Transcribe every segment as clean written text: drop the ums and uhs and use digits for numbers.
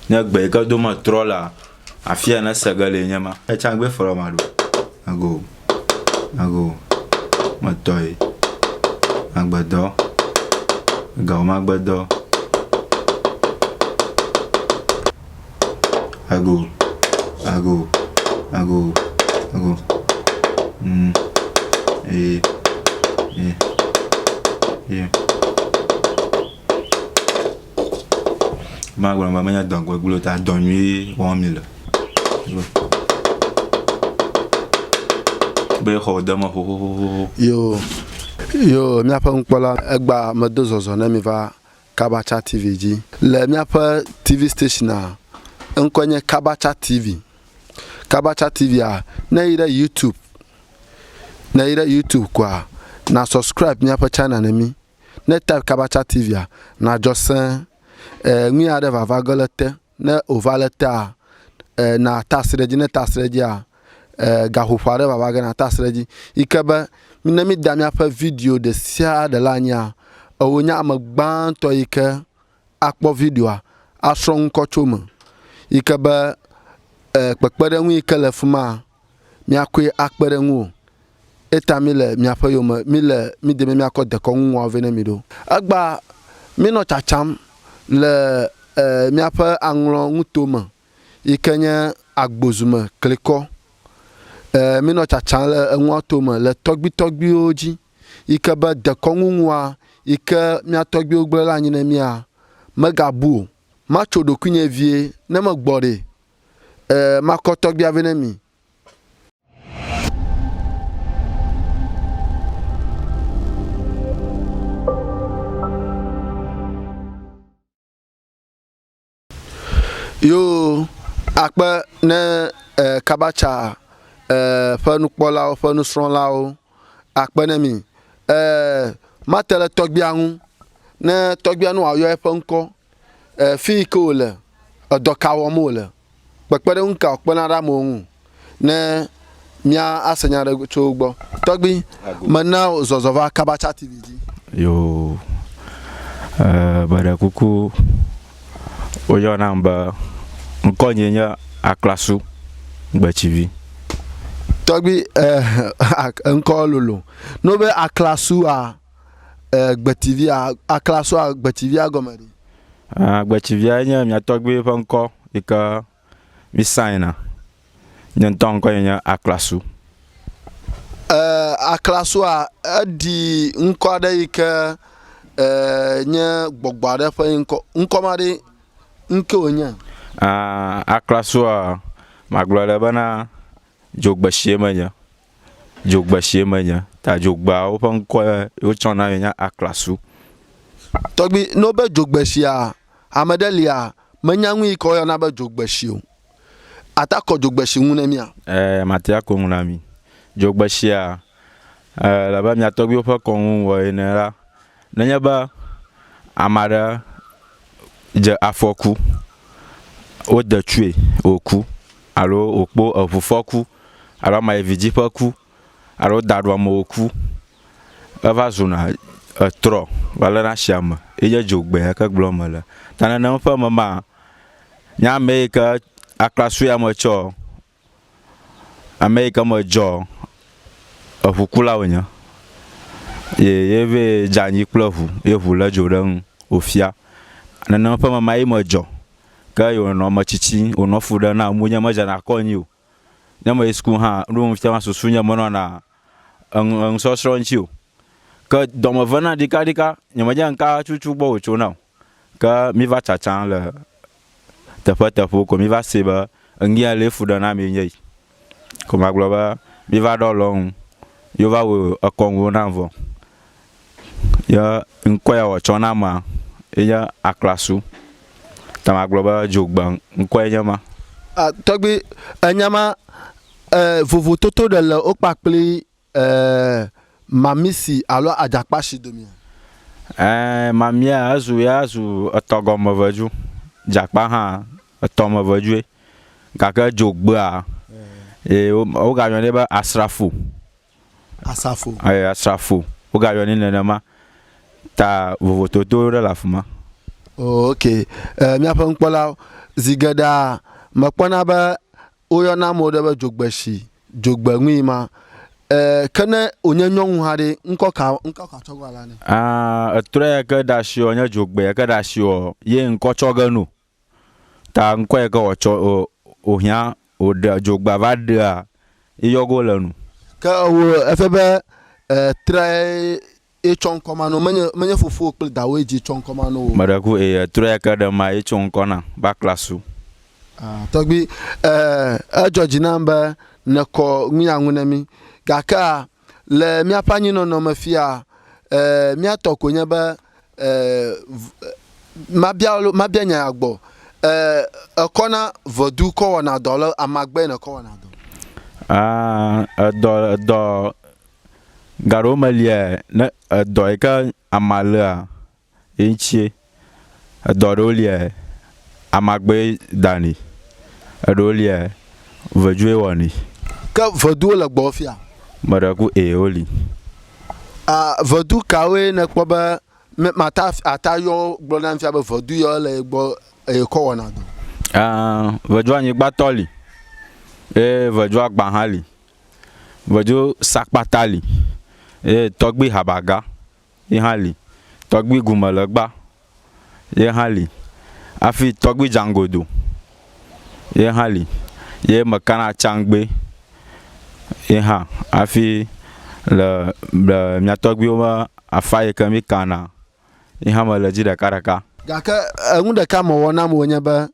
ne gbe ke do me trɔ la afia ne segele nye ma etsa gbe fɔlɔ ma do ago metɔe agbedɔ gawo ma agbedɔ ago ma gblɔ ma menya dɔn gbegblẽ ta dɔn nyui wɔm mi le be xɔ de me xoxoxo yo miaƒe ŋukpɔla egba medo zɔzɔ ne mi va Kabacha TV dzi le miaƒe TV stationa ŋkɔ nye Kabacha TV a ne yi ɖe YouTube kwa na subscribe miaƒe channel ne mi ne type Kabacha TV a na dzɔ se nui aɖe vava ge le te ne ova le tea na tasi ɖe dzi ne tasi ɖe dzia gaƒoƒo aɖe vava ge na tasi ɖe dzi yi ke be ne mi da miaƒe video ɖe sia ɖe la nya ewo nye ame gbãtɔ yi ke akpɔ videoa asrɔ̃ ŋkɔ tso me yi ke be kpekpeɖeŋu yi ke le fi ma miakoe akpe ɖe ŋu eta mi le miaƒe yome mi deme miakɔ dekɔnu ŋua ve ne mi ɖo egba mi nɔ tsatsam le miaƒe aŋlɔ ŋuto me yi ke nye agbozume klikɔ mi nɔ tsatsam le eŋua to me le tɔgbuitɔgbuiwo dzi yi ke be dekɔnu ŋua yi ke mia tɔgbuiwo gblẽ le anyi ne mia megabu o matso ɖokuinye vie ne megbɔ ɖe makɔ tɔgbuia ve ne mi. Yo akpe ne Kabacha ƒe nukpɔlawo ƒe nusrɔ̃lawo akpe ne mi mate le tɔgbia ŋu ne tɔgbia nu wòayɔ eƒe ŋkɔ fi yi ke wòle edɔ ka wɔm wòle kpekpeɖeŋu ka wòkpena ɖe amewo ŋu ne mia ase nya ɖe tso wo gbɔ tɔgbi mena zɔzɔ va Kabacha TV dzi. Yo beɖe kuku woyɔnam be ŋkɔnye nye Aklasu Gbetzivi. Tɔgbi ŋkɔ lolo no be Aklasua Gbetsivia Aklasua Gbetsivia gɔme ɖi. Gbetsivia nye mia tɔgbi ƒe ŋkɔ yi ke mi saina nye ŋutɔ ŋkɔ nye Aklasu. Aklasua eɖi ŋkɔ aɖe yi ke nye gbɔgbɔ aɖe ƒe ŋkɔ ma ɖi ŋke wònye. Aklasua magblɔ le bena dzogbesie menye ta dzogbeawo ƒe ŋkɔ wotsɔ na nye Aklasu. Tɔgbi no be dzogbesia ame ɖe lia menya ŋu yi ke woyɔna be dzogbesi o ata kɔ dzogbesi ŋu ne mia. Matia ko ŋu na mi dzogbesia le be mia tɔgbiwo ƒe kɔnu wɔ ene la nenye be ame aɖe dze afɔku wode tsoe wòku alo wòkpo eʋufɔku alo amayevidzi ƒe ku alo da ɖo ame wòku eva zuna etrɔ va le na asia me eye dzogbe ya ke gblɔm mele ta nenem ƒe me ma nye ame yi ke Aklasu ya me tsɔ ame yi ke me dzɔ eʋukula wònye ye ve dze anyi kple ʋu ye ʋu le dzo ɖe ŋu wòfia nenem ƒe me ma ye me dzɔ ke wònɔ metsitsi wònɔ fu ɖe na mu nye medzena kɔ nyi o ne me yi sukulu hã ɖo fiama susu nye menɔna eŋusɔsrɔ̃ ŋuti o ke dɔme ve na ɖikaɖika nye medze ŋka tsutsu gbɔ wòtso na o ke mi va tsatsam le teƒeteƒewo ko mi va se be eŋuia le fu ɖe na mi nye yi ko magblɔ be mi va ɖɔ lɔ ŋu yo va wɔ ekɔŋuwo na vɔ ye ŋkɔ ya wòtsɔ na ma nye Aklasu ta magblɔ be dzogbe ŋkɔe nye ma. Tɔgbi enyama vovototo ɖe le wo kpakpli mamisi alo adzakpashi domia. Mamia ezu etɔgɔme vedu dzakpa hã etɔme vedue gake dzogbea wogayɔnɛ be asrafo wogayɔnɛ nenema ta vovototo ɖe le afi ma. Ok miaƒe ŋukpɔla zigada makpɔna be woyɔna amewo ɖe be dzogbeshi dzogbeŋui ma ke ne wònye nyɔnu hã ɖe ŋkɔ ka tsɔ gbɔ la ne. Etrɔ ya ke da shi nye dzogbe ya ke da shi ye ŋkɔ tsɔ ge no ta ŋkɔ ya ke wòtsɔ wòhiã wòɖe dzogbe va ɖea yeyɔgo le nu. Ke wo efe be trɛ etsɔ ŋkɔ ma no menye fofo kple dawo dzi tsɔ ŋkɔ ma no. Me ɖe ku trɔ ya ke ɖe ma etsɔ ŋkɔ na ba klasu. Tɔgbi edzɔ dzi nam be nekɔ ŋuya ŋu ne mi gake le míaƒe anyinɔnɔ me fia míatɔ ko nye be mabia nya gbɔ ekɔna vedu kɔ wɔna dɔ le amagbe ne kɔ wɔna dɔ. Edɔ gaɖewo me lia ne edɔ yi ke ama lea eŋutie edɔ ɖewo lia amagbe dani eɖewo lia vedue wɔni. Ke veduwo le gbɔ fia. Me ɖe ku woli. Vedu kawoe ne kpɔ be mata yɔ gblɔ na fia be vedu yɔ le gbɔ eye kɔ wɔna dɔ. Vedu anyigbatɔ li vedu agba hã li vedu sakpata li tɔgbi habaga ye hã li tɔgbi gumelegba ye hã li afi tɔgbi dzangodo ye hã li ye mekana tsangbe ye hã afi le mia tɔgbiwo me afa yi ke mi kana ye hã me le dzi ɖeka. Gake eŋu ɖeka me wɔ nam wònye be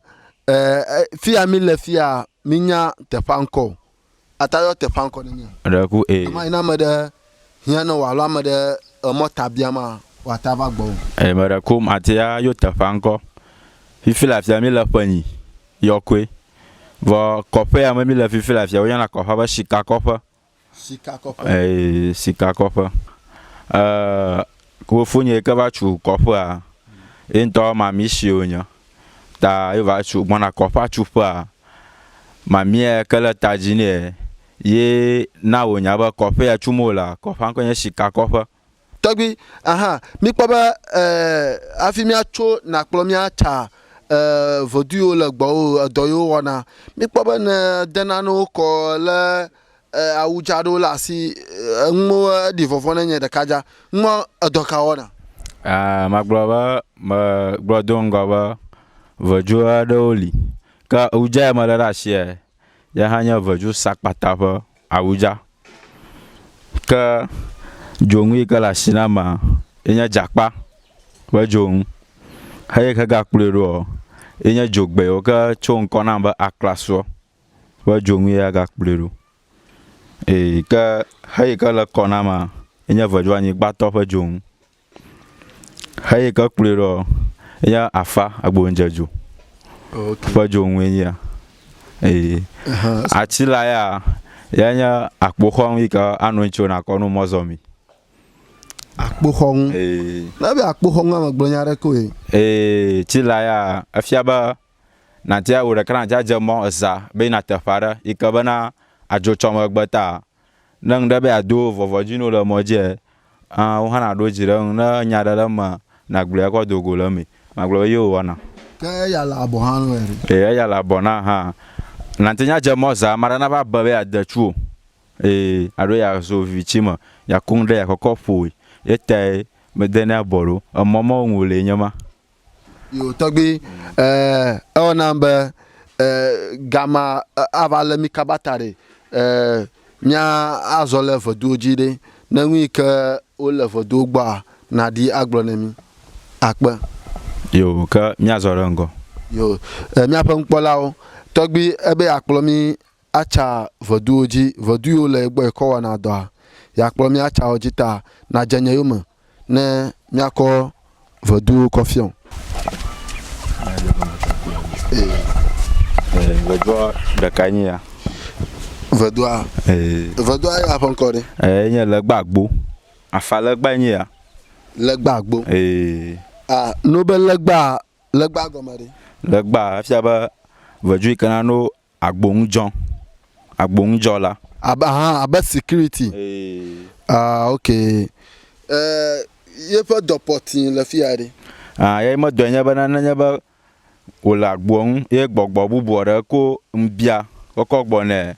fia mi le fia mi nya teƒea ŋkɔ ata yɔ teƒea ŋkɔ ne mia. Ɖe ku ama yi na ame ɖe hiã ne wòalo ame ɖe emɔ tabia ma wòata va gbɔ o. Me ɖe ku mate ya yɔ teƒea ŋkɔ fifi le afia mi le ƒenyi yɔkoe vɔ kɔƒe ya me mi le fifi le afia woyɔna kɔƒea be sikakɔƒe. Sikakɔƒe fofonye yi ke va tsu kɔƒea ye ŋutɔ mami siwo nye ta ye va tsu gbɔna kɔƒea tsuƒea mamia ke le ta dzi nɛ ye na wònya be kɔƒe ya tsum wòlea kɔƒea ŋkɔ nye sikakɔƒe. Tɔgbi mi kpɔ be afi míatso nakplɔ míatsa vedu yiwo le gbɔwo edɔ yiwo wɔna mi kpɔ be ne de nanewo kɔ le awudza ɖewo le asi ŋuwo ɖi vɔvɔ ne nye ɖeka dza ŋua edɔ ka wɔna. Magblɔ be megblɔ do ŋgɔ be vedu aɖewo li ke awudza ya me le ɖe asia ya hã nye vedu sakpata ƒe awudza ke dzonu yi ke le asi na ma yenye dzakpa ƒe dzonu heyi ke gakplɔe ɖo yenye dzogbe yiwo ke tso ŋkɔ nam be aklasu ƒe dzonu ya gakplɔe ɖo. Ke heyi ke le kɔ na ma yenye vedu anyigbatɔ ƒe dzonu heyi ke kplɔe ɖo yenye afa agbonudzedzo ƒe dzonu ye nyea. Ati la ya nye akpoxɔnu yi ke anɔ ŋuti nakɔ no mɔzɔmi. Akpoxɔnu. Na be akpoxɔnu ame gblɔ nya ɖe koe. Ti la ya efia be nate wo ɖeka nate adze mɔ eza be yina teƒe aɖe yi ke bena adzo tsɔ megbe ta ne ŋu ɖe be ado vɔvɔdzinu le mɔ dzi wo hã naɖo dzi ɖe ŋu ne nya ɖe le me nagblɔe kɔ do go le me magblɔ be ye wɔna. Ke ya le abɔ hã no ya le abɔ na hã nate nya dze mɔ za ma ɖe na va be be ade tsu alo ya zo vitsi me ya ku ɖe ya kɔkɔ ƒoe ye tae me de ne abɔ ɖo emɔ mɔ ŋu le nye ma. Yo tɔgbi ewɔna be gama ava le mi kabata ɖe mía azɔ le veduwo dzi ɖe ne ŋui ke wole veduwo gbɔa naɖi agblɔ ne mi akpe. Yo ke míazɔ ɖe ŋgɔ. Yo míaƒe nukpɔlawo tɔgbi ebe akplɔ mi atsa veduwo dzi vedu yiwo le gbɔ ekɔ wɔna dɔa yakplɔ mi atsa wo dzi ta nadze nye yome ne míakɔ veduwo kɔ fiɔ. Vedua ɖeka nye ya. Vedua ya ƒe ŋkɔ ɖe. Nye legbagbo afa legba nye ya. Legbagbo. No be legba gɔme ɖe. Legba efia be vedu yi ke na no agbonujɔ la. Abe security. Ok. Yeƒe dɔpɔti le fia ɖe. Ye me dɔ nye be nane nye be wòle agboŋ ye gbɔgbɔ bubu ɖe ko ŋbia kɔkɔ gbɔ nɛ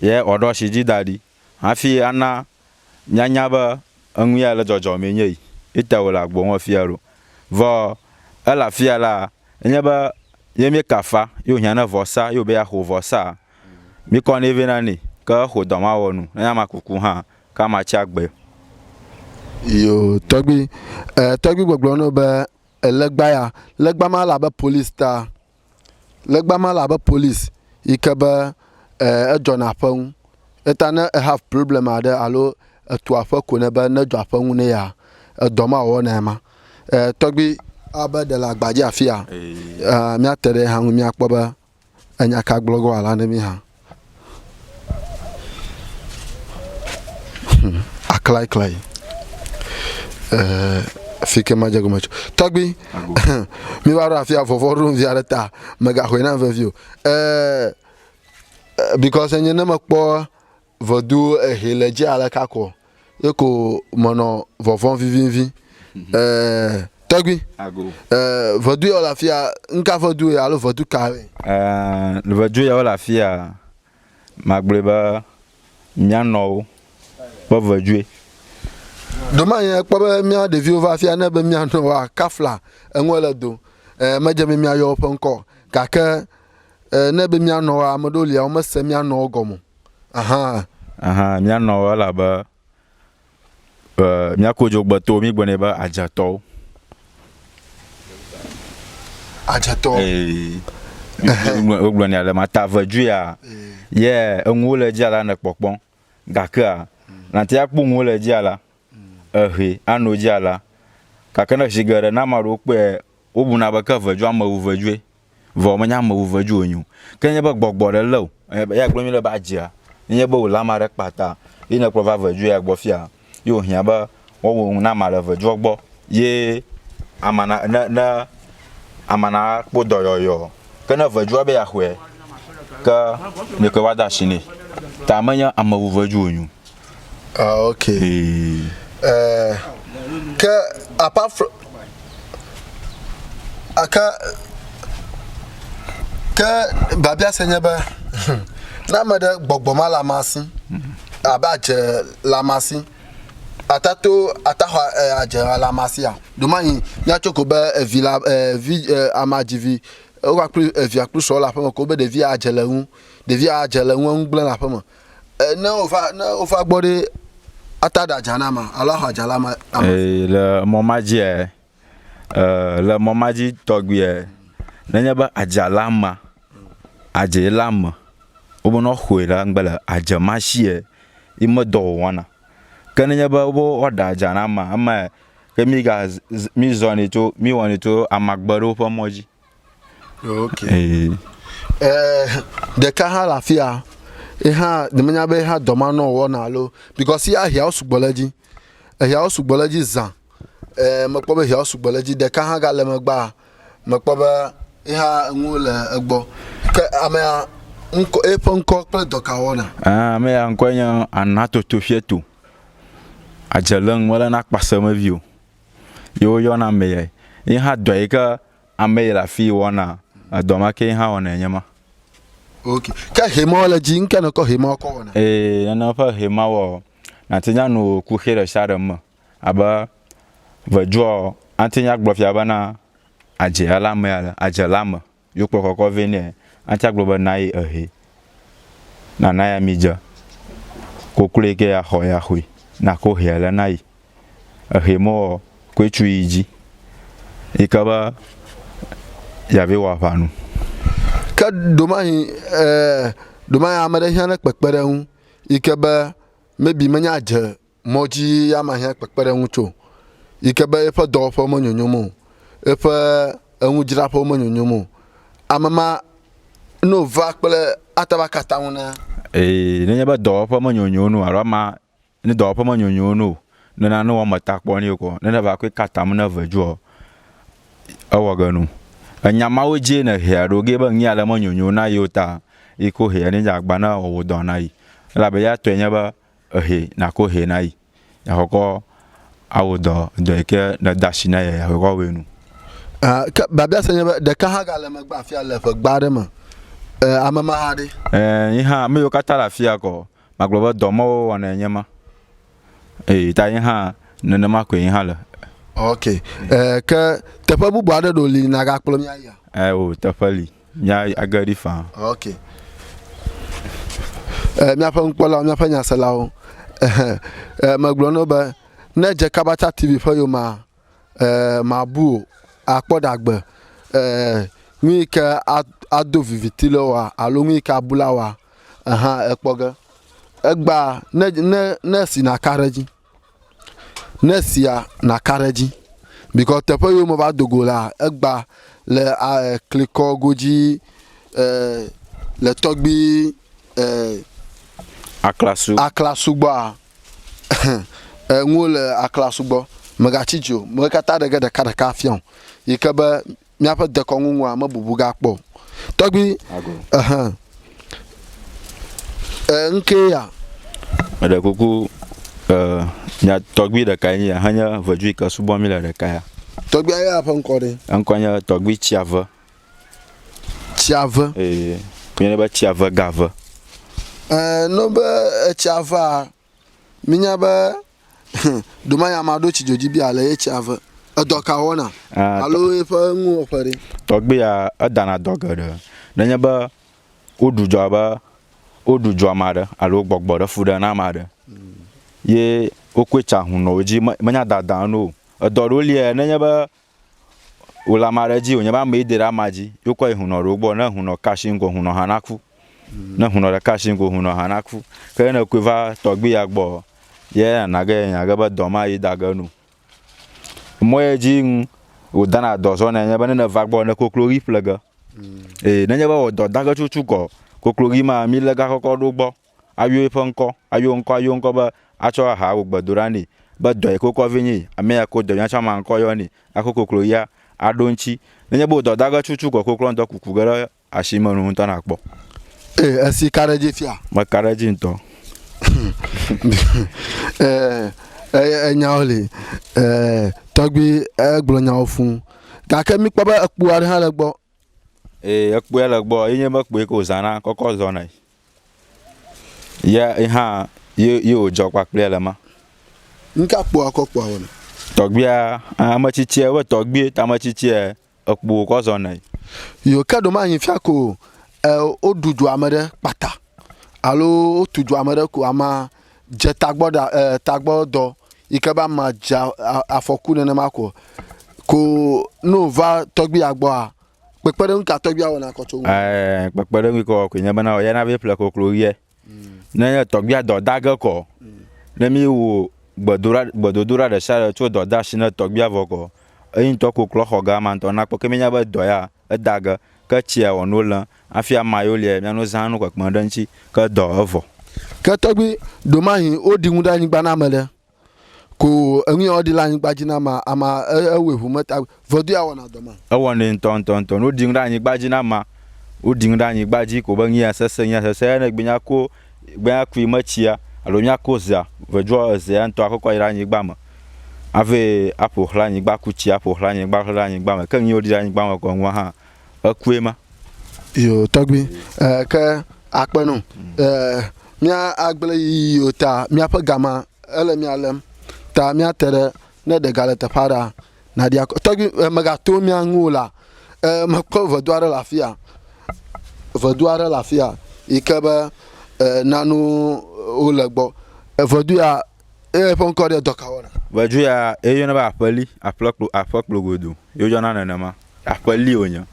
ye ɔɖɔ si dzi da ɖi hafi ana mianya be enu ya le dzɔdzɔme nye yi ita wòle agboŋ fia ɖo vɔ ele afia la enye be ye mi kafa yo hiã ne vɔsa yo be ya xɔ vɔsa mi kɔ ne vɛ na ne ke xɔ dɔ ma wɔ nu ne ma kuku hã ka ma tsi agbe yo tɔgbi gbɔgblɔ no be legba ya legba ma la be police ta legba ma la be police yi ke be edzɔna aƒe ŋu eta ne have problem aɖe alo etu aƒe ko ne be ne dzɔ aƒe ŋu ne ya edɔ ma wɔ ne ma tɔgbi abe de le agbadzi afia miate ɖe hã ŋu miakpɔ be enya ka gblɔ go ala ne mi hã aklaiklai fike ma dze gome tso tɔgbi mi va ɖo afia vɔvɔ ɖo via ɖe ta megaxɔe na vevio because enye ne mekpɔ vedu ehe le dzi ale kakɔ ye ko menɔ vɔvɔ vivivi tɔgbi vedu ya le afia nka vedu ya alo vedu ka vedu ya le afia magblɔe be mianɔwo ƒe vedue doma ye kpɔ be mia ɖeviwo va afia ne be mianɔwoa kafla eŋu le do medze be miayɔ woƒe ŋkɔ gake ne be mianɔwoa ame ɖewo lia womese mianɔwo gɔme mianɔwo elabe miako dzogbetɔwo mi gblɔnɛ be adzetɔwo wogblɔnɛ le mata vedua ye eŋuwo le dzia la ne kpɔkpɔm gakea nanti akpɔ ŋuwo le dzia la ehe ano dzia la gake ne zi geɖe na ame aɖewo kpɔe wobuna be ke vedua mewu vedue vɔ menya mewu vedue wonyo ke nye be gbɔgbɔ ɖe le o ya gblɔ mi le be adzia nye be wòle ame aɖe kpata yi ne kplɔ va vedue ya gbɔ fia yo hiã be wɔwɔ na ame le vedua gbɔ ye amana ne amana kpɔ dɔyɔyɔ ke ne vedua be ya xɔe ke ne ke wa da asi nɛ ta menye amewu vedue wonyo okay ke apart from ke babia se nye be na me de gbɔgbɔ ma la masi abe adze la masi atato ataxɔ adze la masi a domanyi miatso ko be evi la vi amadzivi wo kpli evia kpli srɔ̃ le aƒe me ko be ɖevi adze le ŋu ɖevi adze le ŋu gblẽ le aƒe me ne wova gbɔ ɖe ata da dza na ma alo xɔ adze la ma le mɔ ma dzi le mɔ ma dzi tɔgbie nenye be adze la ma adze la me wo be no xɔe le ŋgbe le adze ma sie yi me dɔ wɔna ke nenye be wo da adze na ma ame ke mi zɔni tso mi wɔni tso amagbe ɖewo ƒe mɔ dzi okay ɖeka hã le afia ehã demenya be hã dɔmanɔ wɔna alo because ya hiawo sugbɔ le dzi ehiawo sugbɔ le dzi zã mekpɔ be hiawo sugbɔ le dzi ɖeka hã gale megbea mekpɔ be ehã ŋu le egbɔ ke amea ŋkɔ eƒe ŋkɔ kple dɔka wɔna amea ŋkɔ nye anatoto fieto adze le ŋu mele na kpasemevi o ye woyɔna ame ye hã dɔ yi ke ame yi le afi wɔna dɔ ma ke hã wɔna nye ma okay ke hemawo le dzi nke ne kɔ hemawo kɔ wɔna nene ƒe hemawo nate nya no kuxe ɖe sia ɖe me abe vedua ante nya gblɔ fia bena adze la me adze la me yo kplɔ kɔkɔ vɛ nɛ ante gblɔ be na yi ehe na ya mi dze koklo ke ya xɔ ya xɔe na ko he le na yi ehe mo ko tsu yi dzi yi ke be ya be wa ƒanu ke domahi ame ɖe hiã ne kpekpe ɖe ŋu yi ke be maybe menya dze mɔ dzi ya ma hiã kpekpe ɖe ŋu tso yi ke be eƒe dɔwɔƒe me nyonyom o eƒe eŋudzraƒe me nyonyom o ame ma no va kple ataba kata ŋu na nenye be dɔwɔƒe me nyonyo no alo ma ne dɔwɔƒe me nyonyo no nena ne wɔ me ta kpɔ ne ko ne va ko katam ne vedua ewɔ ge no enyamawo dzi ne hea ɖo ge be nya le me nyonyo na yiwo ta yi ko hea ne agba na wɔ dɔ na yi elabe ya tɔe nye be ehe na ko he na yi ya kɔkɔ awo dɔ yi ke ne da si na ya kɔkɔ we nu babia senya de ka ha gale magba afia le fa gbade ma amama hade Iha me yo kata la fia ko magloba domo wana nyama ta iha nene makwe iha le okay ke tepa bubu ade do li na ga kpolo nya ya o tafali nya agari fa okay mi apa nkpola mi apa nya sala maglo no ba na je kabata tv fa yo ma bu akpodagbe mi ke ado vivitilo wa alo mi ka bula wa ekpoga egba ne si na karaji ne si ya na karaji because tepo yo mo ba dogola egba le kliko goji le togbi aklasu gba ngole aklasu gba magachijo mo kata de ka fion yikaba mi apa de ko nwa ma bubu ga kpo togbi nke ya ada kuku nya togbi de kai ya hanya vaju ka subo mi la de kai togbi ya apa nkore ankonya togbi chiava kunya ba chiava gava no ba chiava minya ba duma ya ma do chijoji bi ala chiava adoka wona alo efa nwu ofare togbi ya adana dogada nanya ba odujo amada alo gbogbo da fuda na amada ye okwecha huno oji manya dada no adoro lie nanya ba ula mara ji onya ba me dira maji yokwa huno rogbo na huno kashingo huno hanaku na huno da kashingo huno hanaku ka na kweva togbi ya gbo ye na ga ba doma yi daga nu moye ji udana dozo na nya ba na vagbo na koklori plaga nanya ba odo daga chuchu ko koklori ma mi lega koko rogbo ayo nko ba acho ha ogbadurani ba do koko vinyi ame ya ko do nya chama nko yo ni akokoklo ya adonchi nanya ba odo daga chuchu ko koklo ndo kukugara ashimanu nta na kpo asi karaje fia ma karaje nto nyaole togbi egbo nyawo fun ka ke mi pa ba ekpu are ha legbo ekpu ya legbo yin ma pe ko zana koko zona ya iha ye ojo pa pe le ma nka po akokpo awon togbi amachichi we togbi tamachichi ekpu ko zona yo ka do ma yin fia ko odudu amere pata alo otuju amere ko ama je tagbodo ikeba ma ja afoku ne ma ko no va togbi agbo a pepere nka togbi awon akoto pepere nki ko nyaba na ya na be pla ko klorie na ya togbi ado daga ko na mi wo gbododura de sha to do da shi na togbi avoko yin to ko klo hoga man to na ko ke nyaba do ya daga ka chia wonola afia mayolie mi no zanu ko kmandanchi ka do ovo ka togbi do mahin odi ngunda ni gba na mele ko enwi odi la ni gba jina ma ama ewehu mata vodu awon adoma awon ni ton odi ngunda ni gba jina ma odi ngunda ni gba ji ko ba nyi asese na gbenya ko machia alo nya ko za vodu ze anto akoko ira ni gba ma ave apo hla ni gba kuchi apo hla ni gba ma kan nyi odi la ni gba ma ko nwa ha akuema yo togbi ke akpenu mia agbele yo ta mia pa gama ele mia lem ta mia tere ne de galete para na dia togbi magato mia ngula ma ko vodoare la fia ikebe nanu olegbo vodu ya pon ko de dokawona vodu ya eyo na ba apali afoklo godo yo jona na ma apali onya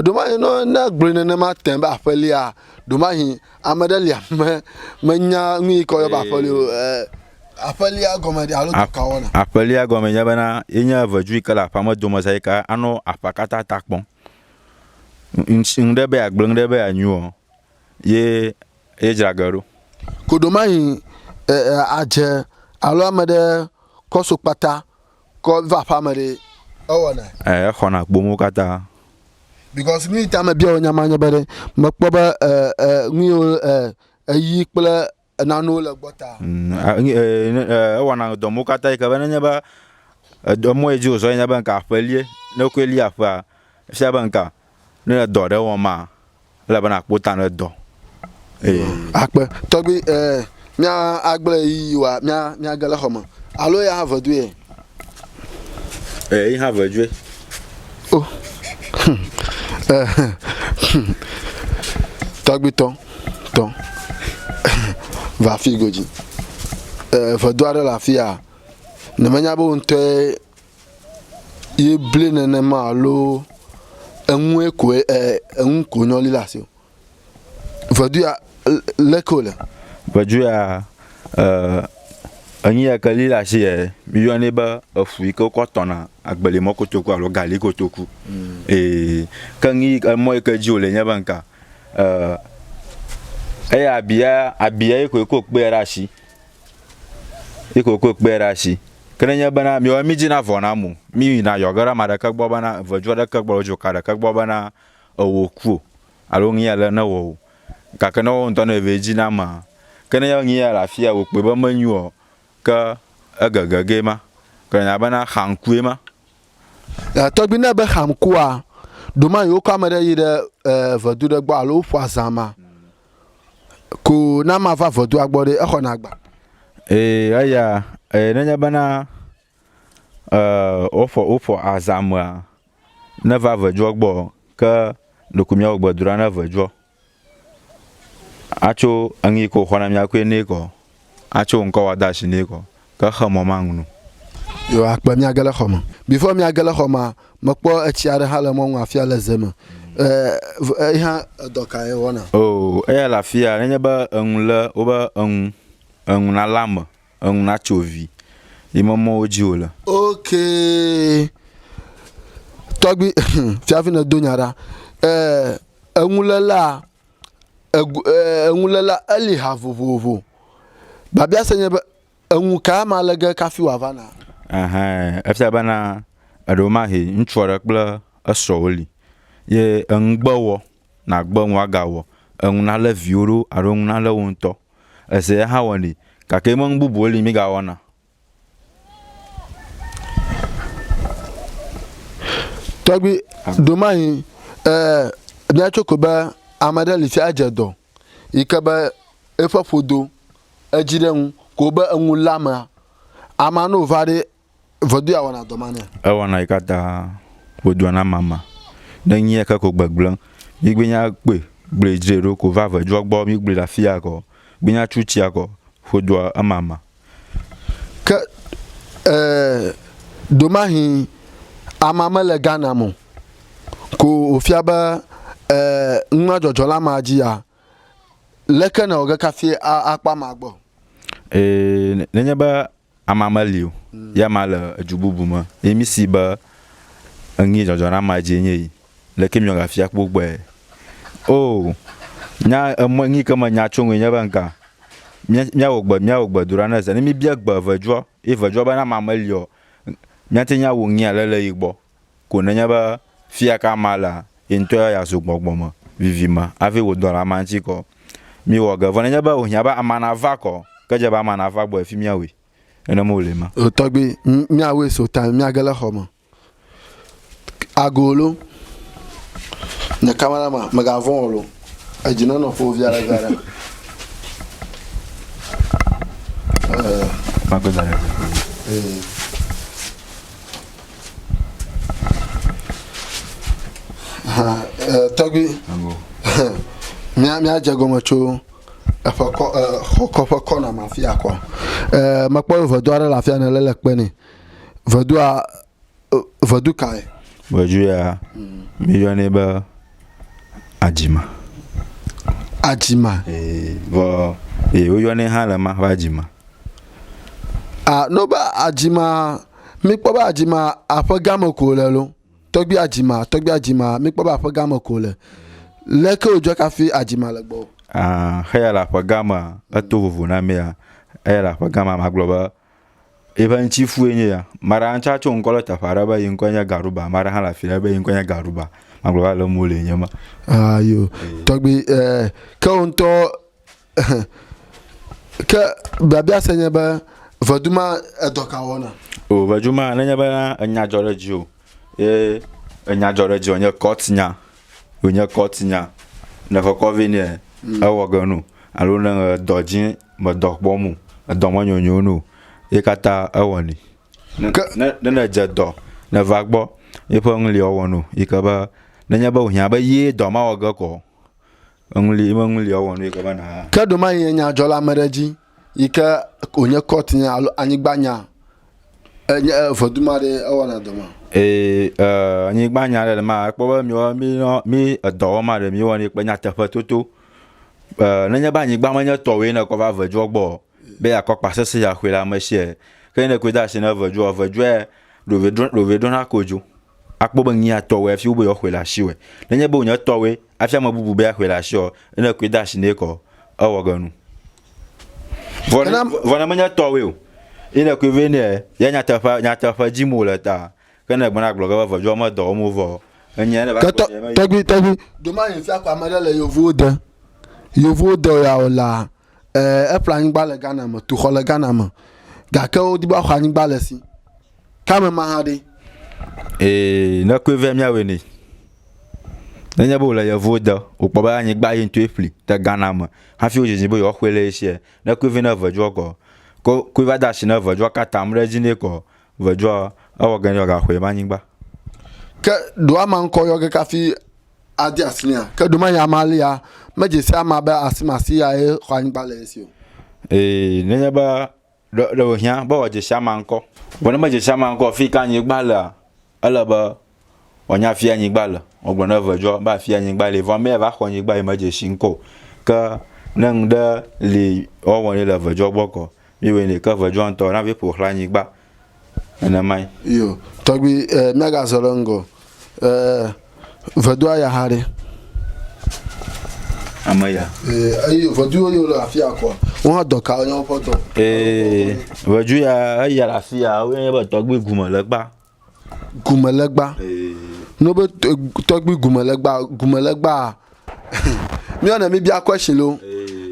duma no na gbrin na ma tembe afali a duma hi amadelia manya ngi ko ba afali a gomedi alo ka wona afali a gomedi bana enya vaju kala pama duma sai ka ano apakata takpon nde be agbrin de be anyu ye ejragaro ko duma hi aje alo amade ko so pata ko va pamade owona khona gbomu kata because me time bia onyamanya bere makpoba mi ayi kpla nanu le gbota wana domo kata ka bana nyaba mo eji ozo nya banka pelie no kweli afa fia banka ne do de won ma la bana kpota ne do akpe togbi mia agble yi wa mia gele homa alo ya have do e you have a dwe oh togbi ton va fi goji va do ara la fia ne manya bo nte ye ble ne ma lo enwe ko enko nyo lilasio va do ya l'école va dwe a anyi ya kalila si mi yo ne ba afui ko tona agbele mo kotoku alo gali kotoku kangi mo e ka ji ole nya banka abia ko kpera shi ko kpera shi kenya bana mi wa mi jina vona mu mi na yogara ma da ka gbo bana vajwa da ka gbo jo ka da ka gbo bana owoku alo ngi ala na wo ka kana wo ntona veji na ma kenya ngi ala fia wo pe ba manyu ka agagage ma kenya bana hankue ma togbi na be hamkua doma yo kamera yi de vadu de gba alo fo azama ko na ma va vadu agbode e khona agba aya nenya bana ofo azama na va vadu agbo ka lokumia ogbo dura na vadu acho angi ko khona mya ko ne ko acho nko wada shi ne ko ka khamo mangunu yo akpa mia gele khoma before mia gele khoma makpo echiare hala mo nwa afia lezema ha doka e wona la fia nenya ba enla oba na lama na chovi imomo ojiola okay togbi fiafi na donyara enwulela ali havovovo babia senye enwu ka malaga kafi wavana after bana adoma he nchwara kpla asowoli ye ngbawo na gbanwa gawo na la vioro aro na la wonto ese ha woni ka ke mo ngbubu oli mi gawo na togbi domahi bia chokoba amada li fi ajedo ikaba efafodo ajiren ko ba enwu lama amano vare vodu awana domane awana ikata bodwana mama dan yi ka ko gbagblan mi gbenya pe gbejero ko va vodu ogbo mi gbe la fia ko gbenya chuchi ako fodu amama ka domahi amama le Ghana mo ko ofiaba nwa jojola maji ya leke na oga kafi akpa magbo nenya ba amama liu ya mala ajububu ma emisi ba angi jojola maji nyi leke mi oga fi akpo gbe nya ngi kama nya chonwe nya banka nya ogba durana za ni mi bia gba vajo vajo ba na mama liu nya tenya wo ngi ala le igbo ko nenya ba fi aka mala into ya so gbogboma vivima ave wo dola manchi ko mi wo ga vonanya ba ohia ba amana vako kaje ba amana va gbo fi miawe ena mo le ma o togbi miawe so tan mi agala homa agolo na camera ma magavon lo ajina no fo via la gara ma ko da togbi mia jagomacho ko na mafia kwa makpo vodu ara la fia na lele peni vodu kai vodu ya milione ba ajima oyone hala ma ajima no ba ajima mi kpo ba ajima afagamo ko lelo togbi ajima mi kpo ba afagamo ko le leke ojo ka fi ajima le gbo haya la afagama atovovo na mea haya la afagama magloba even chifu enye ya mara ancha cho ngolo tafara ba yinkonya garuba mara hala fi ba yinkonya garuba magloba lo mole nyama ayo togbi ka onto ka babia senye ba Vaduma edokawona. O vajuma nenya ba anya jore o. Anya jore ji onye kotnya. Onye kotnya. Na kokove ni awoganu. Alo na dojin ma dokbo mu. Adomo nyonyo no. Ikata awoni. Na jado. Na vagbo. Ipo ngli awono. Ikaba nenya ba ohia ba ye do ma woga ko. Ngli awono ikaba na. Kadoma nya jola mereji. Ika onye kotnya alo anyigbanya. Vaduma de awana doma. Anyigbanya de ma akpo mi do ma de mi woni pe nya tefa toto. Nenya ba anyigba ma nya towe na ko va vaju ogbo. Be akokpa sese ya hwela ma hie. Ke ne kweda shi na vaju lo vedro na kojo. Akpo ba nya towe fi ubo yo hwela shiwe. Nenya ba onya towe afia ma bubu be hwela shi o. Ne kweda shi ne ko awoganu. Vona ma nya towe o. Ina ku vene ya nyata fa jimo la ta kana gbona glo ga va jo ma do mo vo enya na ba ko tagbi doma yin fi akwa mara le yovo de ya ola e plan gba le Ghana mo tu khole Ghana mo ga ka o di ba khwa gba le si kama ma ha de na ku ve mia we ni enya bo la yovo de o po ba yin gba yin tu efli ta Ghana mo ha fi o je bo yo khwele sie na ku ve na va jo ko va dashi na vajwa kata mrejine ko vajwa awogan yoga hwe manyingba ke do ama nko yoga kafi adi asinia ke do manya malia majesi ama ba asimasi ya e kwanyingba lesio nenya ba do hia ba waje shama nko bona majesi ama nko fi kanyingba la ala ba onya fi anyingba la ogbona vajwa ba fi anyingba le va me va kwanyingba e majesi nko ka nang da li owon le vajwa boko miwe ne ka vajwa nto na be pour la nyigba na mai yo togbi mega zorongo vadua ya hare amaya ayo vadua yo la afia ko won doka onyo poto vajua ya la afia we ba togbi gumelegba no be togbi gumelegba mi ona mi bia question lo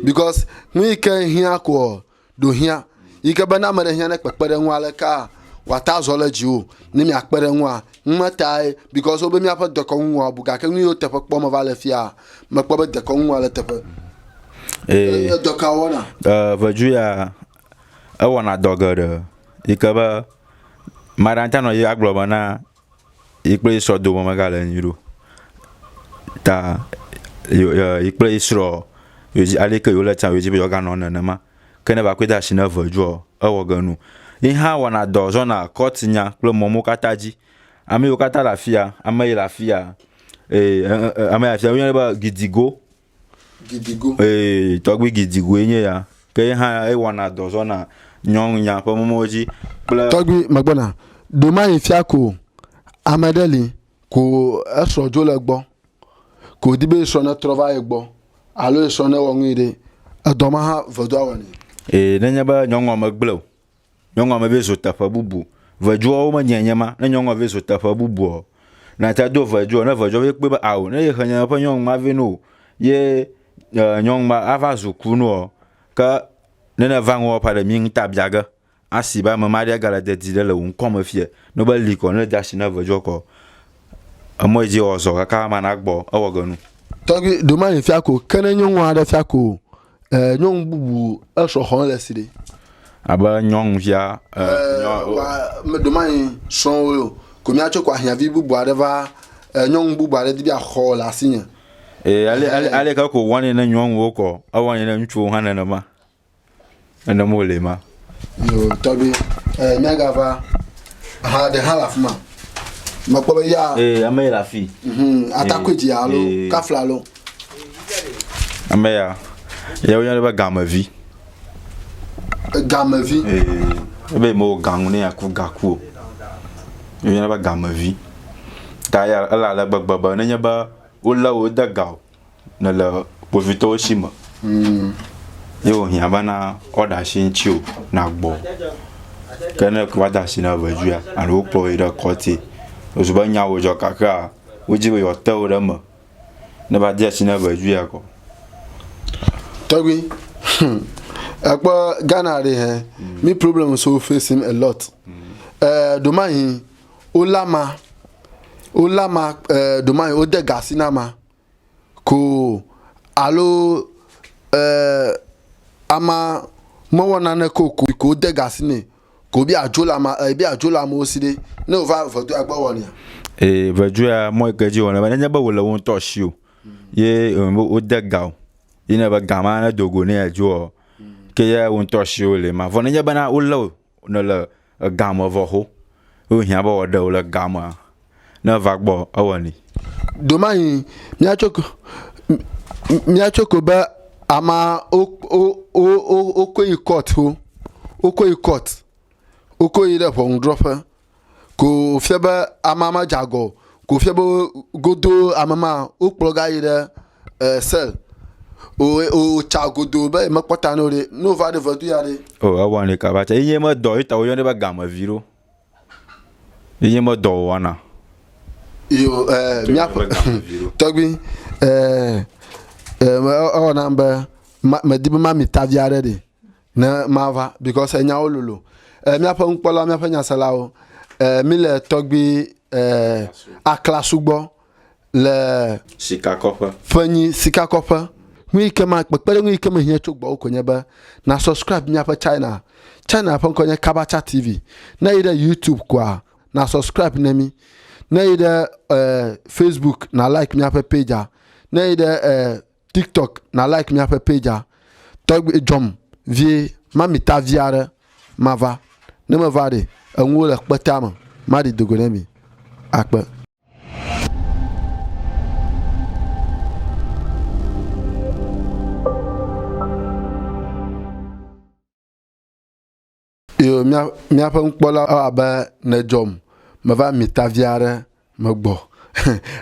because we can hear ko do hia ike bana mare hia na pepere nwa le ka wata zoology o ni mi akpere nwa mmata because obe mi apa doko nwa bu ga ke mi o tepe kpo mo vale fia me kpo be doko nwa le tepe doka wona vajuya awona dogere ike ba maranta no ya glo bana ikpe so do mo magala nyiro ta ikpe isro yoji aleke yo le cha yoji be yo ga no na ma kene ba kweda shi na vajua awoganu ha wana dozo na kotinya klo momo kataji ame okata lafia ame lafia ame lafia yen ba gidigo togbi gidigo enye ya ke ha wana dozo na nyon nya po momoji togbi magbona do ma ifia ko amadeli ko esrojo le gbo ko dibe so na trova egbo alo so na wonire adoma ha vodo awani nenya ba nyongo magblou nyongo mabe so tafa bubu vajua o manyanyama na nyongo be so tafa bubu na ta do vajua na vajua be pe ba awo na ye khanya pa nyongo ma ve no ye nyongo ma ava zuku no ka na vango pa de ming tabiaga asiba mama de gala de dile le un comme fie no ba liko na dashi na vajua ko amoji ozo ka ma na gbo awoganu togi do ma ifia ko kene nyongo ada fia ko nyong bubu eso hon leside aba nyong via me domai son yo ko mi acho kwa hia vi bubu adeva nyong bubu ade bia ho la sinya ale ka ko wani na nyong wo ko awani na nchu hana na ma na mole ma yo tobi megava ha de halafma makpo ya ame la fi atakweji alo kaflalo ame ya ya onye ba gamavi ebe mo gangu ne aku gaku onye ba gamavi ta ya ala la gbagba na nya ba ola o daga na la povito shima yo hia bana oda shinchu na gbo kana kwa da shina vajua alo po ida koti ozuba nya wo jo kaka ojibe yo te o rema na ba dia shina vajua ko Togi Akpa Ghana de he. Me problem so face him a lot. Domain Olama domain ode gasinama ko alo ama mo wona na ko ode gasine ko bi ajola ma oside ne ova foto agba woni vajua mo gaji wona ba nya ba wala won to shio ye ode gaw ina ba gama na dogo ne ajo ke ya won to shio le ma vona nya ba na ulo no le gama vo ho o hia ba wada le gama na vagbo awani domain miachoko ba ama oko court ho oko court oko ire pon dropa ko fiaba amama jago ko fiaba godo amama okploga ire sel o chagodo ba makpata no re no va de vodu yare awani ka ba iye ma do ita o yone ba gama viro iye ma do wana yo togbi number ma dibe ma mitaviare de na mava because enya ololo mi apa nkpola mi apa nyasala o mi le togbi aklasugbo le sikakopa fanyi sikakopa mi kema pepere mi kema hia chogbo okonye ba na subscribe mi apa china apa konye kabacha tv na ida youtube kwa na subscribe na mi na ida Facebook na like mi apa page na ida TikTok na like mi apa page tog jom vie mami ta viare mava ne me vade enwo le kpetama ma di dogonemi akpe yo mi apa nkpola aba na jom me va mitaviare me gbo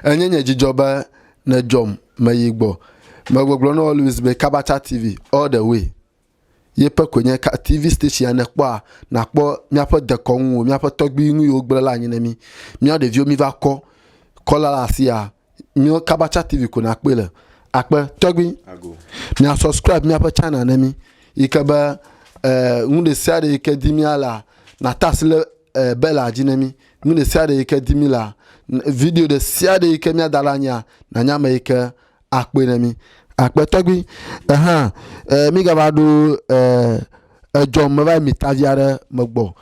enyenye jijoba na jom me yigbo me gbogbo no always be Kabacha TV all the way ye pe konye TV station na kpo na kpo mi apa de konwo mi apa togbi nu yo gbela anyi na mi o de vio mi va kola la sia mi Kabacha TV ko na pele akpe togbi mi a subscribe mi apa channel na mi ikaba ngunde sade ikedi mi ala na tasle bela ajinemi mune siade ike dimila video de siade ike mi adalanya na nyama ike akpe nemi akpe togbi mi gabado ejom me va mitaviare megbo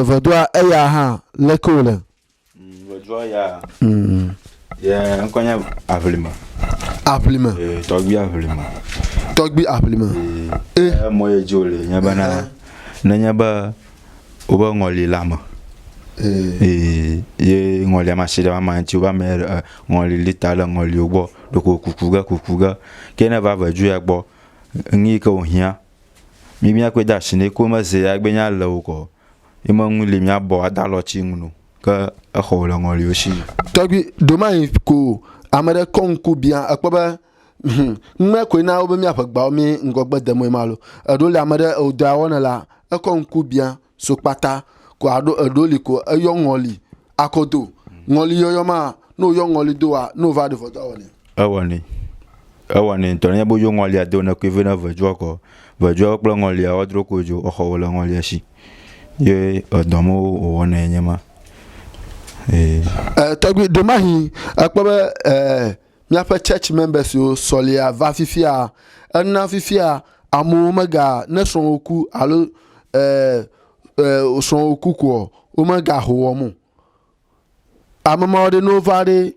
vodua eya lekole vodua ya nkonya aplima togbi aplima moye jole nyabana na nyaba oba ngoli lama ye ngoli amashira mama nti oba mer ngoli litala ngoli ogbo doko kukuga kena va vaju ya gbo ngi ko hia mi mi akweda shine ko ma se ya gbenya lo ko ima nguli mi abo adalo chi ngunu ka ahola ngoli oshi togbi domain ko amere konku bia akpoba mme ko na oba mi apagba mi ngogba demo malo adole amere oda wona la konku bia so pata ko adoli ko ayo ngoli akodo ngoli yoyoma no yo ngoli doa no va de voda awani to nya bo yo ngoli ado na ko vena vajwa ko ngoli a odro ko jo o hola ngoli ashi ye odomo wona nyama tagwi domahi akpobe mi apa church members yo solia va fifia na fifia amu mega na son oku alo son okuko o maga ho mu amama de no vare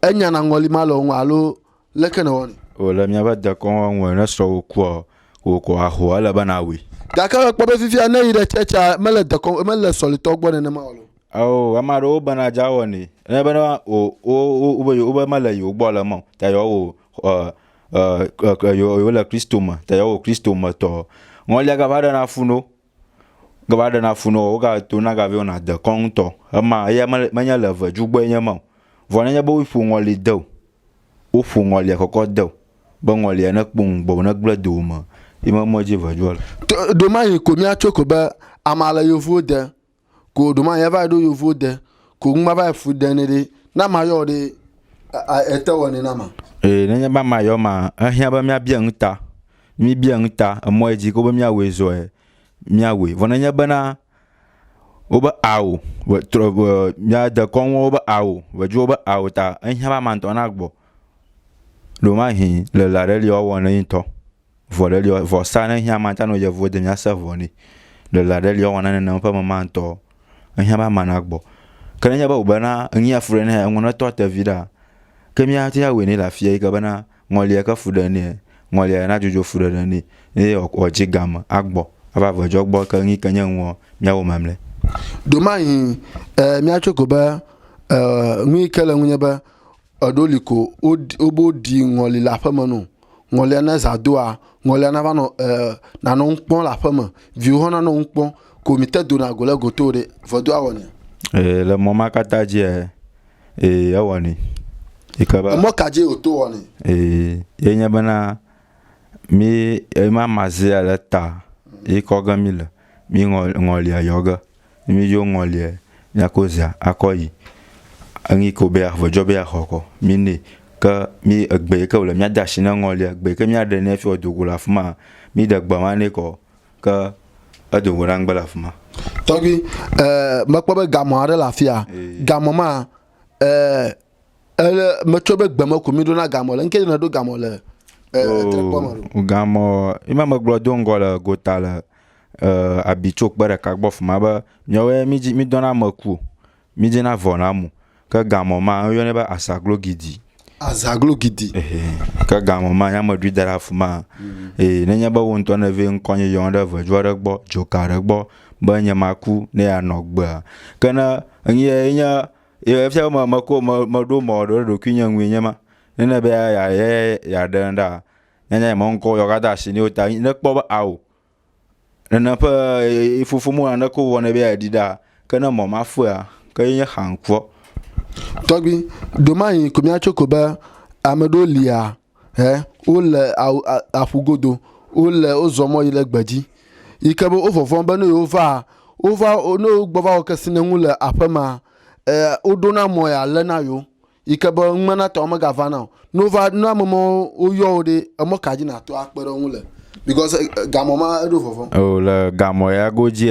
enya na ngoli malo nwa alo leke na woni o la mi abada ko won na so oku ko aho ala banawe da ka ko be fifia na ire checha mele de ko mele solito gbo ne malo amaro bana jawoni na bana o ba mala yo gbo la mo ta yo yo la kristoma ta yo kristoma to ngoli aga bada na funo gabada na funo oga to na ga na de konto ama ya manya la vaju gbo nyama vona nya bo fu ngoli do o fu ngoli akoko do bo ngoli na kpun bo na gble do ma ima moje vaju do mai ko mi achoko ba amala yo fu de ko do mai eva do yo fu de ko ngma ba fu de ne de na ma yo de ete woni na ma na nya ba ma yo ma ahia ba mi abia nta mi bien ta mo eji ko be mi awe zo e mi awe vona nya bana oba awo tro nya da kon oba awo wa jo ba awo ta en ha ba man to na gbo lo ma hin le la re li o wona yin to vo le li vo sa na hin ma ta no je vo de nya sa vo ni le la re li o wona na pa ma to en ha ba man na gbo kana nya ba ubana en ya fure na ngona to ta vida ke mi ati awe ni la fie ka bana ngoli ka fu de ni ngoli na jojo fu de ni e o ji gam agbo aba vo jo gbo ka ngi kanya nwo nya wo mamle domain mi achoko ba nwi kele nwunye ba odoliko obo di ngoli la fama no ngoli na zadoa ngoli na ba no na no npon la fama vi ho na no npon comité do na gola gotore vodo awoni le moma kata ji awoni ikaba mo kaje oto woni yenya bana mi ma mazia la ta ikoga mila mi ngoli ayoga mi yo ngoli ya kozia akoyi angi ko be avo jobe ya hoko mini ka mi agbe ka wala mi dashi na ngoli agbe ka mi ade ne fi odugula fuma mi dagba mane ko ka adugula ngbala fuma togi makpo be gamo are lafia gamo ma ele mechobe gbemo ko mi do na gamo le nke na do gamo le gamo ima maglo do ngola gotala abichok bara kagbo fuma ba nyawe mi dona maku mi dina vonamu ka gamo ma yo ne ba asaglo gidi ka gamo ma ya madu dara fuma nenya ba wonto na ve nkonye yonda vo jwara gbo jokare gbo ba nya maku ne ya nogba kana nya e fia ma ko ma do kunya nwenye ma ne be ya danda nenya ma nko yo gada shi ni ota ne kpo ba awo na pa ifufu mu na ko wona be adida kana mo ma fu a ka yin hanko togi domain ko mi achoko ba amedo lia ole afugodo ole ozomo ile gbaji ikabo ofofon ba no over no gbova o kasine ngule apama odona moya lena yo ikabo ngmana to ma gavana no va no amomo oyo de amo kaji na to akpero ngule because gamo ma do fofon o le gamo ya goji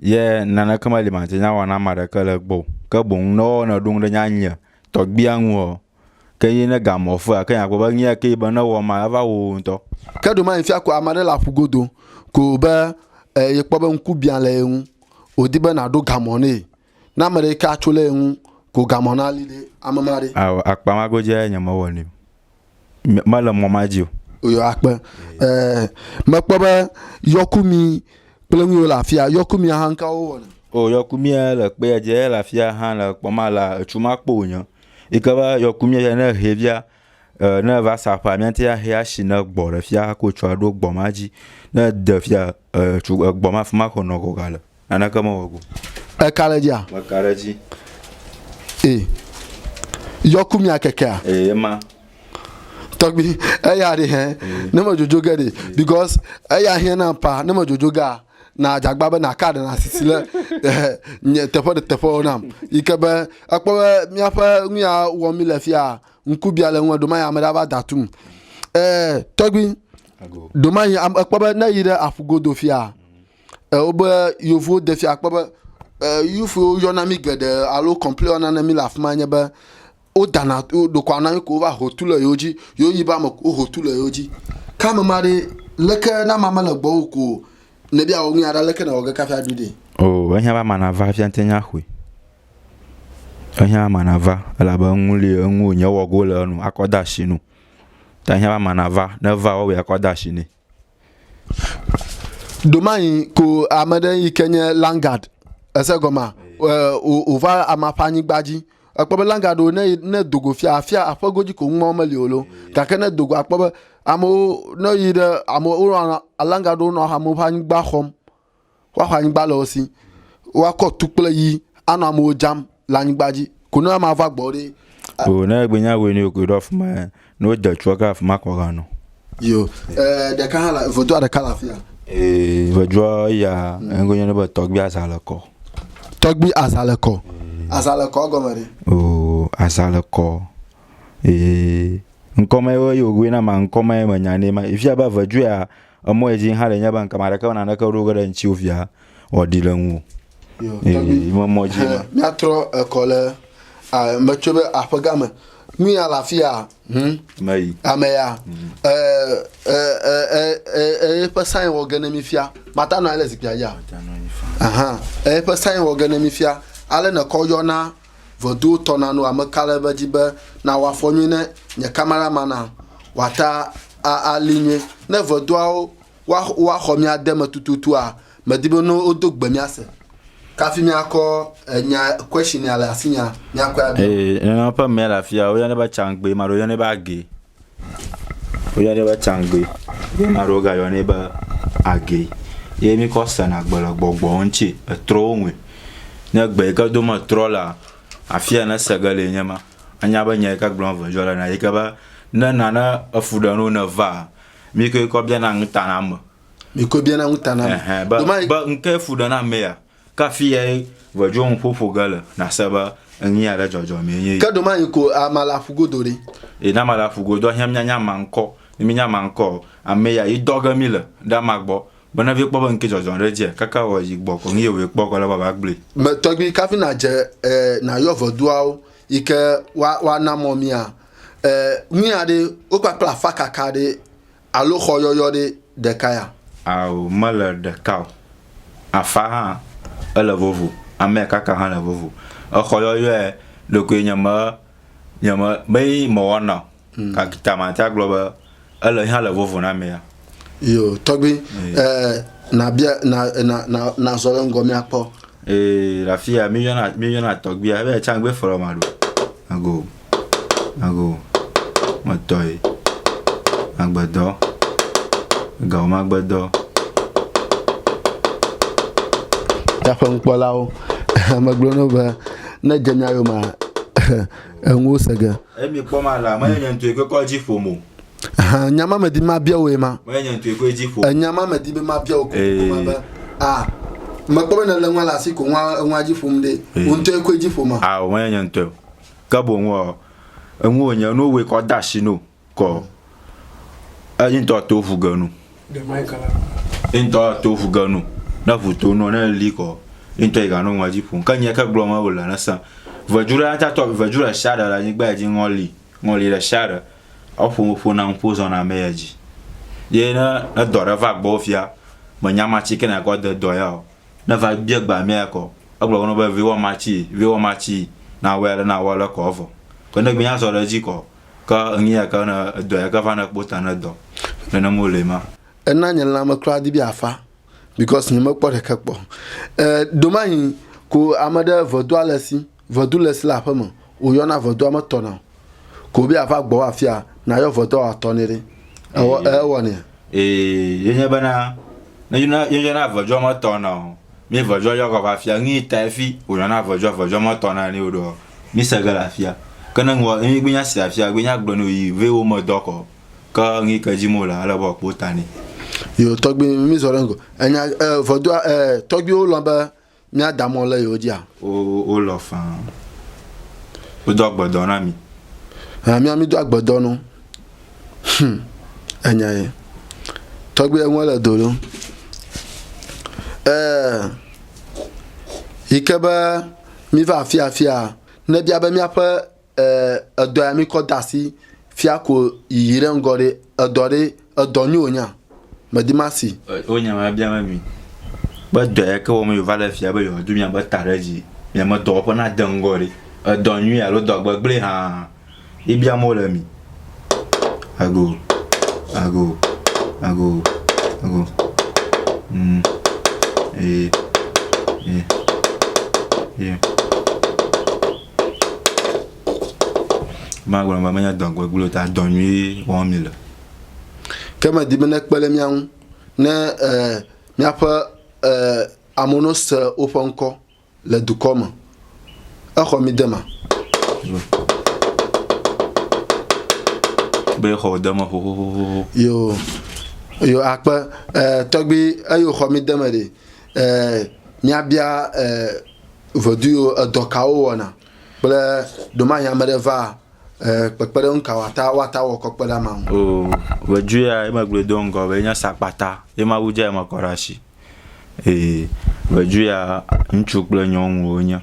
ye nana kama limante nya wana mara kala gbo ka bon no na dung de nyanya to gbianwo ka yina gamo fu aka ya ko ba nya ke ba na wo ma va wo nto ka do ma nfia ko amade la fugodo ko ba ye kpo ba nku bian la ehun odiba na do gamo ne na mare ka chole ehun ko gamo na lide amamare akpa ma goji nya ma woni mala mo maji oyo akpa makpo ba yokumi plengu la fia yokumi hanka o wona o yokumi la pe je la fia han la poma la chuma kponyo ikaba yokumi na hevia na va sa pa miante ya he ashi na gbore fia ko chwa do gbomaji na de fia chu gboma fuma ko no ko gala ana kama wogo kaleja makaraji yokumi akeka ma togbi eya de ne mo jojo gede because eya here na pa ne mo jojo ga na jagba be na card na sisile tefo na ikebe akpo mi apa nwa wo mi lafia nku bia le nwa do ma ya meda ba datum togbi do ma ya akpo be na yire afugodo fia obo yovo de fia akpo be yufu yo na mi gede alo complain na mi lafma nya be o dana do kwa na ko va hotulo yoji yo yiba mo o hotulo yoji kama mari leke na mama le gbo ko ne bia o nyara leke na o ga kafa dude anya ba mana va fiante nya hwe anya mana va ala ba nwuli nwu nya wo go le nu akoda shinu ta anya ba mana va na va o we akoda shini domain ko amade ikenye langard esegoma o va amapani gbaji akpobe langado ne dogo fia afogoji ko nmo maliolo kake ne dogo akpobe amo no yide amo uro alangado no ha mo pan gba khom wa pan gba lo si wa ko tukple yi ana mo jam langbaji kuno ama va gbore o na gbenya we ni ko do fuma no de chuaka fuma ko gano yo de kan hala vodo de kala fia vojo ya ngonya ne ba togbi asalako azaleko gomare azaleko nkɔmɔ yo gwe na ma nkɔmɔ ma nyane ma ifia ba vadu a ɔmo eji ha le nya ba nkamara ka na na ka ro ga nchi ofia odi le nwu mo mo ji ma mi atro ekole a mechobe apagame mi alafia mai ameya pesan wo gane mi fia mata no ale zipia ya aha pesan wo gane mi fia ale na koyo na vodu tona no amakala bajibe na wafonyu ne nya cameraman wata alinye na vodu wa khomi adem tututu a medibo no odogba mi ase kafi mi akọ nya question ala asinya mi akọ abi na pa me la fia o ya ne ba changbe ma ro ya ne ba ge o ya ne ba changbe ma ro ga yo ne ba age ye mi ko sana gbogbo onchi tro onwe na gbe ka do ma tro la afia na sagale nyama anya ba nya ka glon va jola na yeka ba na afudano na va mi ko bia na ngtana mo mi ko bia na ngtana ba nke fudana me ya ka fie va jo fofo gala na saba nyi ala jojo me yin ka do ma ko amala fugodore e na mala fugodo hiam nya manko mi nya manko ame ya idoga mi le da magbo bona vi kpo ba nke jojo reje kaka wo yi gbo ko nyi we kpo ko la baba gble me togbi ka fi na je na yo voduao ike wa na momia ni ade o pa pla fakaka de alo khoyoyo de kaya au mala de kaw afa ala vovu ame kaka ha la vovu o khoyoyo e le ko nyama mai mo na ka kitamata global ala ha la vovu na me ya yo togbi na bia na so ngo mi apo la fille million togbi ave changbe for maru ago matoy agbado ga o magbado ta fa npolao maglono ba na jenya yo ma enwo sega mi po ma la ma yan to ko ji fomo nyama medi ma bia we ma yan to ko ji fomo nyama medi be ma bia o ko ma ba makpo na le nwala si ko nwa ji fom de unto e ko ji fom o ma yan to ka bo nwo enwo nya no we ko dashi no ko ayin to fuganu de maikala into to fuganu na futo no na liko into e ganu nwa ji fom ka nya ka gloma wala na sa vajura ta to vajura shada la nyigba ji ngoli la shada ofo na mpozo na meji ye na dora va gbofia manyama chicken na god do ya na va bia gba me ko agbo no ba vi wo machi na wele na wala ko ofo ko na gbinya so ji ko ka ngia ka na do ya ka va na kpota na do na molema na nyel na makra di bi afa because ni makpo de kakpo domain ko amada vodulesi la pama o yona vodu amatona ko bi afa gbo afia na yo vodu atonire woni yenya bana na yuna vodu amatona mi vodu yo ko afia ngi tafi o yona vodu amatona ni odo mi sagala afia kana ngwa mi gbinya si afia gbinya gbo no yi ve o modoko ka ngi kajimola ala bo potani yo togbi mi zorengo enya vodu togbi o lomba mi adamo le yo dia o lo fan o do gbodo na mi mi do agbodo no enya ye togbi enwo le dolo ikeba mi va afia na bia ba mi apa edo ya mi ko dasi fia ko yire ngore edonyu onya madimasi onya ma bia ma mi ba do ya ko mo va la fia ba yo du mi ba taraji mi ma do pa na dangore edonyu ya lo do gba gble ha e bia mo la mi ago magwa mama nya dangwe gulo ta donyu 1000 kama dibena kpele mian na miapa amonos ofonko le dukoma akho mi dema be ho dema ho yo akpa togbi ayo kho mi dema de miabia vodu dokawo wona bele doma ya mereva kpekpere nka wata wo kokpeda ma o waju ya ma gbedo ngo be nya sapata e ma wuja ma korashi waju ya nchu kple nyɔnu wonya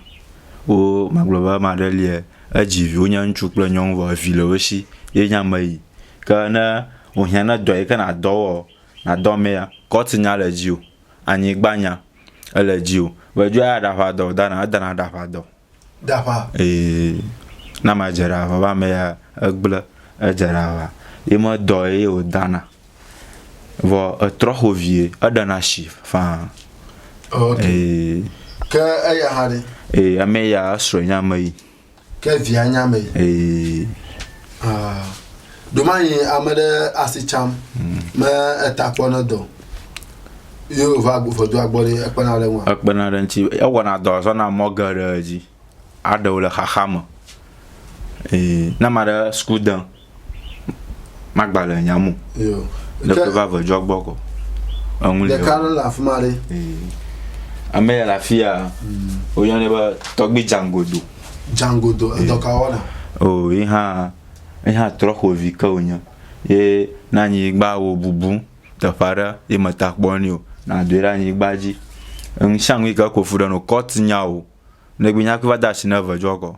o magloba ma delie ajivi wonya nchu kple nyɔnu vo vi le woshi ye nya mai ka na o hia na do e ka na do na do me ya ko ti nya le ji o anyi gbanya ele ji o waju ya da fa do dana da fa do dafa na ma jera fa ba me ya egble ejera wa e mo do e o dana vo trocho vie adana shi fa okay ke aya hare ame ya sro nya mai ke via nya mai domani amade asicham me etapona do yo va go fodo agbori ekpena le nti e wona do so na mogare ji ado le khahama na mara skudan magbale nyamu yo le ko va jogbo ko only le kan la fumare ame la fia o yan le ba togbi jangodo do ka ona o iha trocho vi ka onya ye na nyi gba wo bubu ta fara e mata kponi na dera nyi gbaji nshangwi ka ko fuda no kot nyawo ne gbinya ko va dashi na va jogo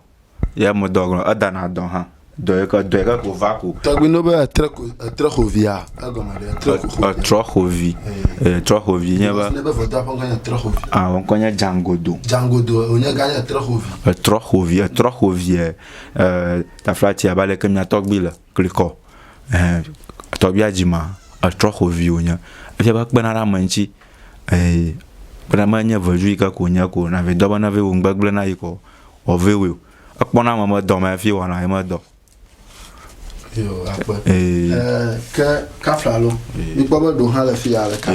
ya mo dogo adana don ha do e ka ko vaku tagbi no ba trocho via agomare trocho vi nya ba ne ba voda pon kan trocho vi on konya jangodo onya ganya trocho vi ta flati abale kemnya togbi la kliko togbi ajima trocho vi onya e ba kpena ra manchi para manya vaju ka ko nya ko na ve do na ve ngbagle na iko o vewe akpona mama do ma fi wana e ma do yo akpa ke kaflalo mi gbo do ha la fi ya la ka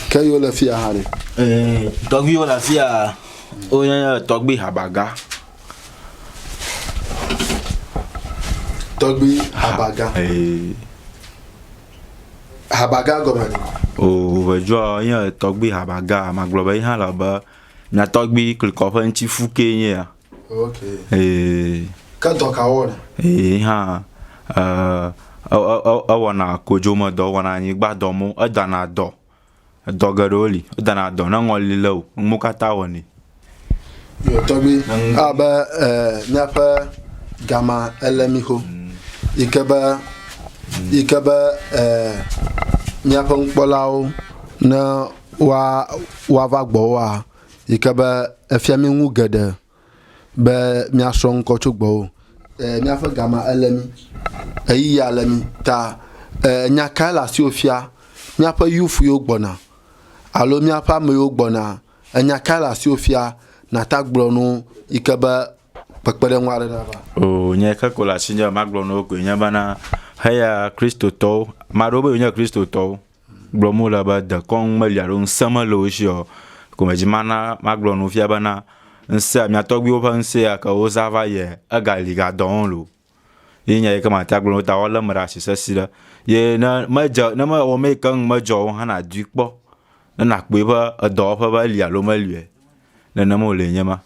ke yo la fi ya hare togbi yo la fi ya o nya togbi habaga habaga gomani o vejo nya togbi habaga magloba iha la ba na togbi kliko fa nchi fuke nya okay ka do ka wona ha awona kojoma do wona ni gba do mu adana do dogaroli adana do na ngoli lo mukata woni yo togbi aba nyapa gama elemiho ikaba nyapa nkpolao na wa va gbo wa ikaba efiami nwu gede be miaso nko chugbo nyapa gama elemi ayi alemi ta nyaka la si ofia nyapa yufu yo gbona alo nyapa me yo gbona nyaka la si ofia na tagbro no ikaba pakpere nware na ba o nyaka ko la sinya maglo no ko nyabana haya Kristo to marobe nya Kristo to blomo la ba da kon maliaro nsama lo shio ko majimana maglo no fia bana nsa mi atogbi o pa nse aka o zava ye agali ga don lo yinya ye kama taglo no ta wala mara shi sasira ye na maja na ma o me kan majo hana dukpo na pe ba do pa ba lia lo malue na mo le nyama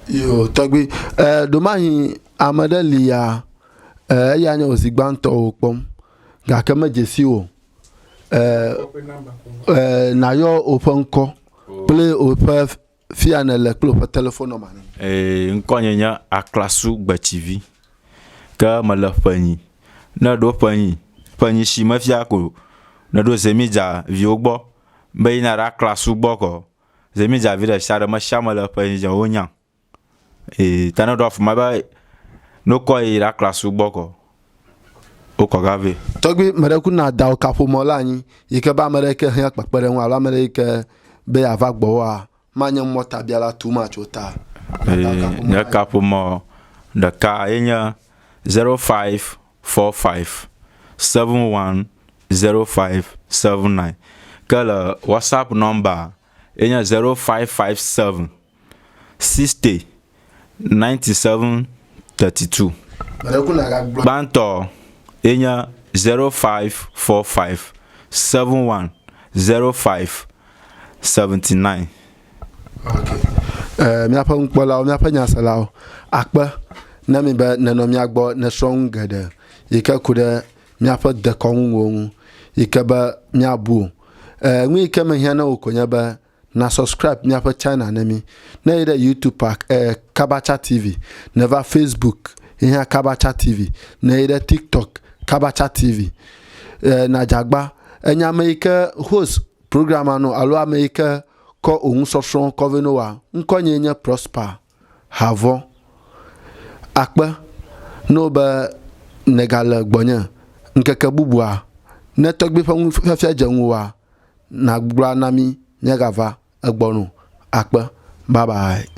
yo togbi domahi amade lia ya nya ozigbanto opom ga kama jesi o na yo oponko play opa fia na le klo pa telephone number nkonyenya aklasu gbachivi ka mala pani na do pani shi mafia ko na do semija viogbo be na ra klasu gboko semija vida shara ma shamala pani ja onya tana do of ma ba no ko ira klasu gboko o ko gave togbi mere ku na da o kapo mo lanyi ike ba mere ke han papere nwa ala mere ke be ava gbo wa manya mota biala too much ota ya kapo mo da ka enya 0545 710579 kala WhatsApp number enya 0557 60 97 32 banto enya 0545 710579 okay mi apa nkpola mi apa nyasala akpa na mi ba na no mi agbo na strong gede yika kuda mi apa de konwo yika ba mi abu nwi ka me hia na okonya ba na subscribe mi apa channel na mi na ida YouTube pack Kabacha TV na va Facebook hia Kabacha TV na ida TikTok Kabacha TV na jagba enya America host program ano alo America ko ohun sosron koveno wa nkonye nya prosper havo akpa no ba negala gbonya nkeke bubua ne togbe fa janwa na gbura nami nyagava agbonu akpa bye bye.